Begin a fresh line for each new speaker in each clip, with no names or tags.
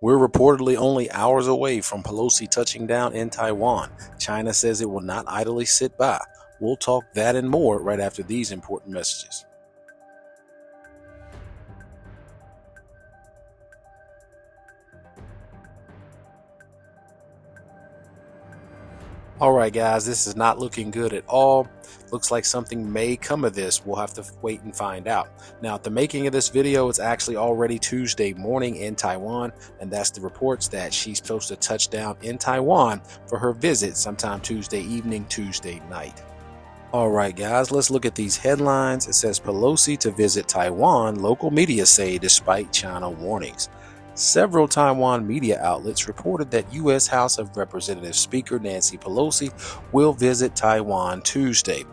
We're reportedly only hours away from Pelosi touching down in Taiwan. China says it will not idly sit by. We'll talk that and more right after these important messages. All right, guys, this is not looking good at all. Looks like something may come of this. We'll have to wait and find out. Now, at the making of this video, it's actually already Tuesday morning in Taiwan, and that's the reports that she's supposed to touch down in Taiwan for her visit sometime Tuesday evening, Tuesday night. All right, guys, let's look at these headlines. It says Pelosi to visit Taiwan, local media say, despite China warnings. Several Taiwan media outlets reported that U.S. House of Representatives Speaker Nancy Pelosi will visit Taiwan Tuesday.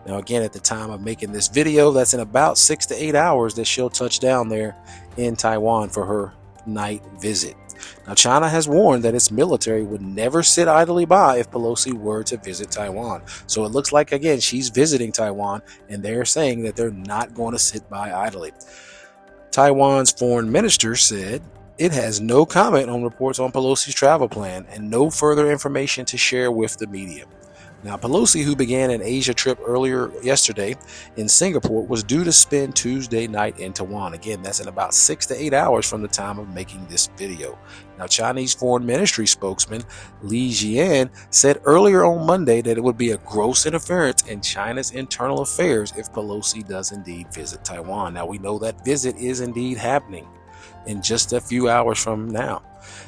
Now, again, at the time of making this video, that's in about 6 to 8 hours that she'll touch down there in Taiwan for her night visit. Now, China has warned that its military would never sit idly by if Pelosi were to visit Taiwan. So it looks like, again, she's visiting Taiwan, and they're saying that they're not going to sit by idly. Taiwan's foreign minister said it has no comment on reports on Pelosi's travel plan and no further information to share with the media. Now, Pelosi, who began an Asia trip earlier yesterday in Singapore, was due to spend Tuesday night in Taiwan. Again, that's in about 6 to 8 hours from the time of making this video. Now, Chinese Foreign Ministry spokesman Li Jian said earlier on Monday that it would be a gross interference in China's internal affairs if Pelosi does indeed visit Taiwan. Now, we know that visit is indeed happening in just a few hours from now,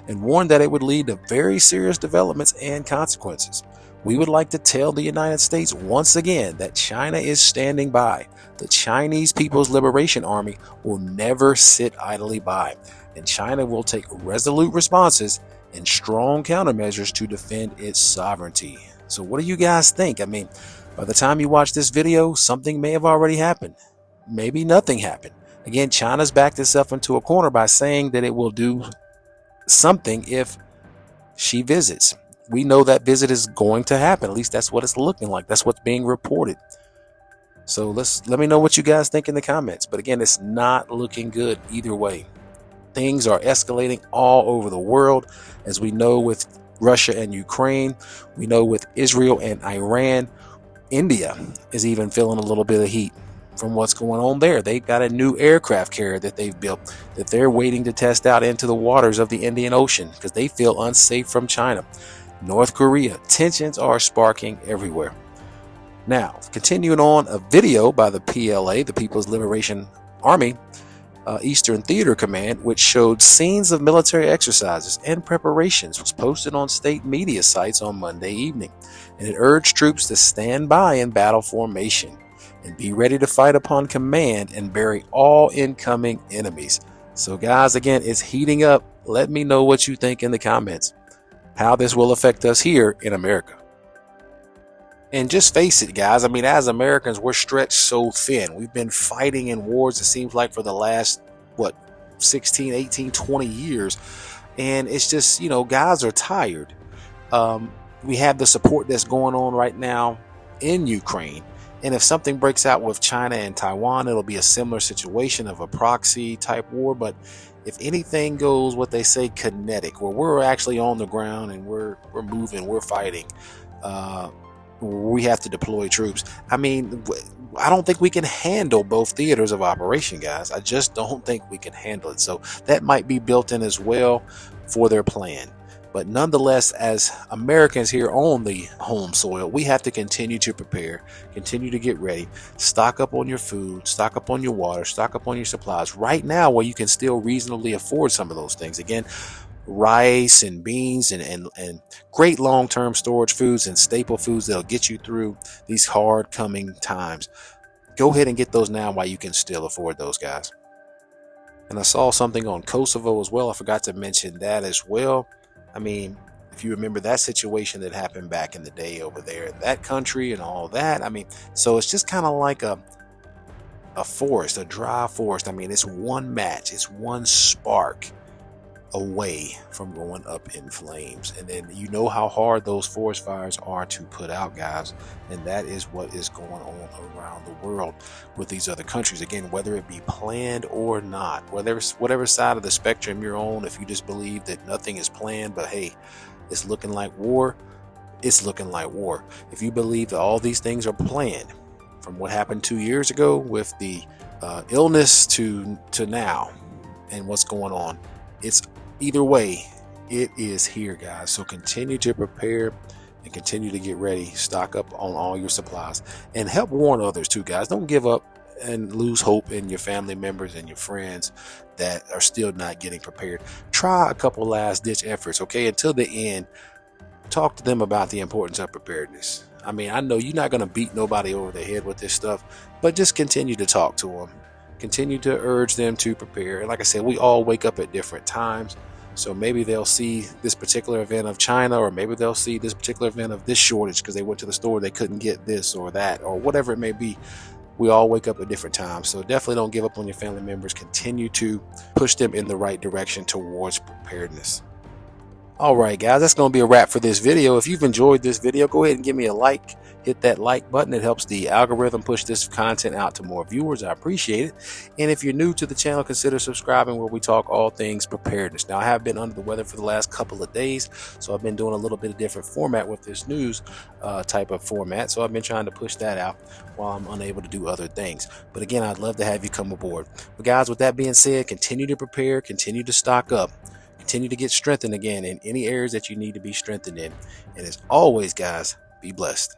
and warned that it would lead to very serious developments and consequences. We would like to tell the United States once again that China is standing by. The Chinese People's Liberation Army will never sit idly by, and China will take resolute responses and strong countermeasures to defend its sovereignty. So what do you guys think? I mean, by the time you watch this video, something may have already happened. Maybe nothing happened. Again, China's backed itself into a corner by saying that it will do something if she visits. We know that visit is going to happen. At least that's what it's looking like. That's what's being reported. So let me know what you guys think in the comments. But again, it's not looking good either way. Things are escalating all over the world, as we know with Russia and Ukraine. We know with Israel and Iran. India is even feeling a little bit of heat from what's going on there. They've got a new aircraft carrier that they've built that they're waiting to test out into the waters of the Indian Ocean because they feel unsafe from China. North Korea, tensions are sparking everywhere. Now, continuing on, a video by the PLA, the People's Liberation Army, Eastern Theater Command, which showed scenes of military exercises and preparations, was posted on state media sites on Monday evening, and it urged troops to stand by in battle formation and be ready to fight upon command and bury all incoming enemies. So guys, again, it's heating up. Let me know what you think in the comments, how this will affect us here in America. And just face it, guys, I mean, as Americans, we're stretched so thin. We've been fighting in wars, it seems like, for the last, 16, 18, 20 years. And it's just, guys are tired. We have the support that's going on right now in Ukraine. And if something breaks out with China and Taiwan, it'll be a similar situation of a proxy type war. But if anything goes, what they say, kinetic, where we're actually on the ground and we're moving, we're fighting, we have to deploy troops. I mean, I don't think we can handle both theaters of operation, guys. I just don't think we can handle it. So that might be built in as well for their plan. But nonetheless, as Americans here on the home soil, we have to continue to prepare, continue to get ready, stock up on your food, stock up on your water, stock up on your supplies right now where you can still reasonably afford some of those things. Again, rice and beans and great long-term storage foods and staple foods that'll get you through these hard coming times. Go ahead and get those now while you can still afford those, guys. And I saw something on Kosovo as well. I forgot to mention that as well. I mean, if you remember that situation that happened back in the day over there in that country and all that. I mean, so it's just kind of like a forest, a dry forest. I mean, it's one match, it's one spark away from going up in flames. And then you know how hard those forest fires are to put out, guys, and that is what is going on around the world with these other countries. Again, whether it be planned or not, whatever side of the spectrum you're on, if you just believe that nothing is planned, but hey, it's looking like war, it's looking like war. If you believe that all these things are planned, from what happened 2 years ago with the illness to now and what's going on, it's either way, it is here, guys. So continue to prepare and continue to get ready. Stock up on all your supplies and help warn others too, guys. Don't give up and lose hope in your family members and your friends that are still not getting prepared. Try a couple last ditch efforts, okay? Until the end, talk to them about the importance of preparedness. I mean, I know you're not going to beat nobody over the head with this stuff, but just continue to talk to them. Continue to urge them to prepare. And like I said, we all wake up at different times. So maybe they'll see this particular event of China, or maybe they'll see this particular event of this shortage because they went to the store, they couldn't get this or that, or whatever it may be. We all wake up at different times. So definitely don't give up on your family members. Continue to push them in the right direction towards preparedness. All right, guys, that's going to be a wrap for this video. If you've enjoyed this video, go ahead and give me a like. Hit that like button. It helps the algorithm push this content out to more viewers. I appreciate it. And if you're new to the channel, consider subscribing, where we talk all things preparedness. Now, I have been under the weather for the last couple of days, so I've been doing a little bit of different format with this news type of format. So I've been trying to push that out while I'm unable to do other things. But again, I'd love to have you come aboard. But guys, with that being said, continue to prepare, continue to stock up. Continue to get strengthened again in any areas that you need to be strengthened in. And as always, guys, be blessed.